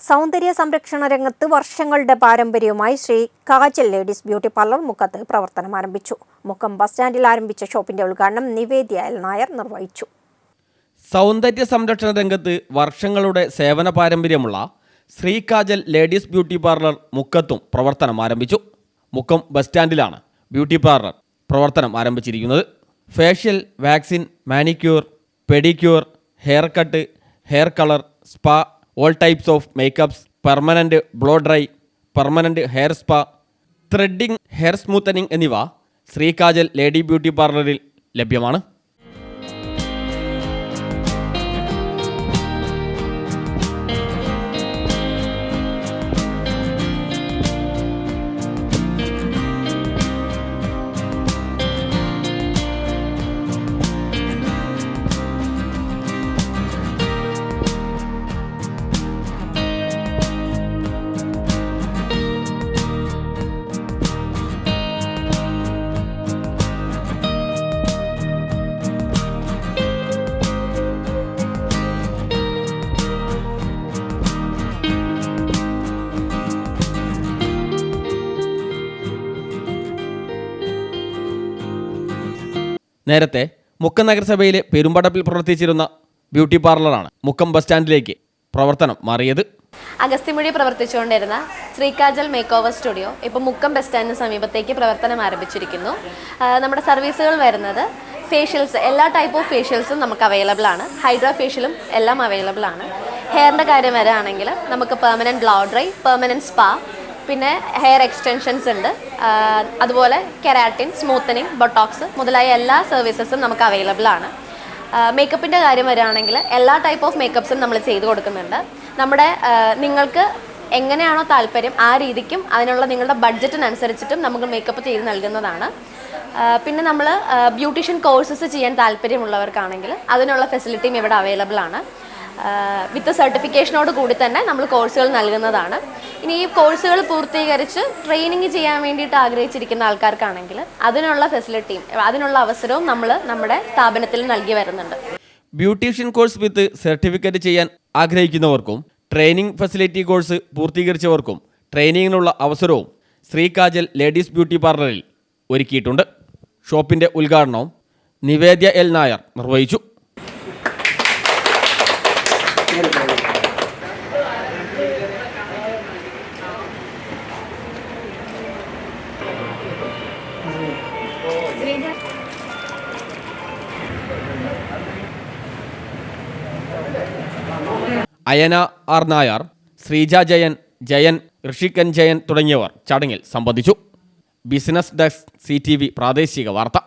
സൗന്ദര്യ സംരക്ഷണ രംഗത്ത് വർഷങ്ങളുടെ പാരമ്പര്യവുമായി Shri Kajal ladies beauty parlour മുക്കത്ത് പ്രവർത്തനം ആരംഭിച്ചു. മുക്കം ബസ് സ്റ്റാൻഡിൽ ആരംഭിച്ച ഷോപ്പിന്റെ ഉദ്ഘാടനം നിവേദ്യ എൽ നായർ നിർവഹിച്ചു. സൗന്ദര്യ സംരക്ഷണ രംഗത്ത് വർഷങ്ങളുടെ സേവന പാരമ്പര്യമുള്ള Shri Kajal ladies beauty parlour മുക്കത്തും പ്രവർത്തനം ആരംഭിച്ചു. മുക്കം ബസ് സ്റ്റാൻഡിലാണ് ബ്യൂട്ടി പാർലർ പ്രവർത്തനം ആരംഭിച്ചിരിക്കുന്നത്. Facial, waxing, manicure, pedicure, hair cut, hair colour, spa, all types of makeups, permanent blow dry, permanent hair spa, threading, hair smoothening എന്നിവ ശ്രീ കാജൽ ലേഡി ബ്യൂട്ടി പാർലറിൽ ലഭ്യമാണ്. നേരത്തെ മുക്കം നഗരസഭയിലെ പെരുമ്പടപ്പിൽ പ്രവർത്തിച്ചിരുന്ന ബ്യൂട്ടി പാർലറാണ് മുക്കം ബസ് സ്റ്റാൻഡിലേക്ക് പ്രവർത്തനം മാറിയത്. അഗസ്ത്യമൊഴി പ്രവർത്തിച്ചുകൊണ്ടിരുന്ന Shri Kajal makeover studio ഇപ്പോൾ മുക്കം ബസ് സ്റ്റാൻഡിന് സമീപത്തേക്ക് പ്രവർത്തനം ആരംഭിച്ചിരിക്കുന്നു. നമ്മുടെ സർവീസുകൾ വരുന്നത് ഫേഷ്യൽസ്, എല്ലാ ടൈപ്പ് ഓഫ് ഫേഷ്യൽസും നമുക്ക് അവൈലബിൾ ആണ്. ഹൈഡ്രാ ഫേഷ്യലും എല്ലാം അവൈലബിൾ ആണ്. ഹെയറിൻ്റെ കാര്യം വരികയാണെങ്കിൽ നമുക്ക് permanent blow dry, permanent spa, പിന്നെ ഹെയർ എക്സ്റ്റൻഷൻസ് ഉണ്ട്. അതുപോലെ കെരാറ്റിൻ, സ്മൂത്തനിങ്, ബൊട്ടോക്സ് മുതലായ എല്ലാ സർവീസസും നമുക്ക് അവൈലബിൾ ആണ്. മേക്കപ്പിൻ്റെ കാര്യം വരികയാണെങ്കിൽ എല്ലാ ടൈപ്പ് ഓഫ് മേക്കപ്സും നമ്മൾ ചെയ്ത് കൊടുക്കുന്നുണ്ട്. നമ്മുടെ നിങ്ങൾക്ക് എങ്ങനെയാണോ താല്പര്യം ആ രീതിക്കും അതിനുള്ള നിങ്ങളുടെ ബഡ്ജറ്റിനനുസരിച്ചിട്ടും നമുക്ക് മേക്കപ്പ് ചെയ്ത് നൽകുന്നതാണ്. പിന്നെ നമ്മൾ ബ്യൂട്ടീഷ്യൻ കോഴ്സസ് ചെയ്യാൻ താല്പര്യമുള്ളവർക്കാണെങ്കിൽ അതിനുള്ള ഫെസിലിറ്റിയും ഇവിടെ അവൈലബിൾ ആണ്. വിത്ത് സർട്ടിഫിക്കേഷനോട് കൂടി തന്നെ നമ്മൾ കോഴ്സുകൾ നൽകുന്നതാണ്. ഇനി ഈ കോഴ്സുകൾ പൂർത്തീകരിച്ച് ട്രെയിനിങ് ചെയ്യാൻ വേണ്ടിയിട്ട് ആഗ്രഹിച്ചിരിക്കുന്ന ആൾക്കാർക്കാണെങ്കിൽ അതിനുള്ള ഫെസിലിറ്റിയും അതിനുള്ള അവസരവും നമ്മൾ നമ്മുടെ സ്ഥാപനത്തിൽ നൽകി വരുന്നുണ്ട്. ബ്യൂട്ടീഷ്യൻ കോഴ്സ് വിത്ത് സർട്ടിഫിക്കറ്റ് ചെയ്യാൻ ആഗ്രഹിക്കുന്നവർക്കും ട്രെയിനിങ് ഫെസിലിറ്റി കോഴ്സ് പൂർത്തീകരിച്ചവർക്കും ട്രെയിനിങ്ങിനുള്ള അവസരവും ശ്രീ കാജൽ ലേഡീസ് ബ്യൂട്ടി പാർലറിൽ ഒരുക്കിയിട്ടുണ്ട്. ഷോപ്പിൻ്റെ ഉദ്ഘാടനവും നിവേദ്യ എൽ നായർ നിർവഹിച്ചു. അയന ആർ നായർ, ശ്രീജ ജയൻ, ജയൻ, ഋഷികൻ ജയൻ തുടങ്ങിയവർ ചടങ്ങിൽ സംബന്ധിച്ചു. ബിസിനസ് ഡെസ്ക്, CTV പ്രാദേശിക വാർത്ത.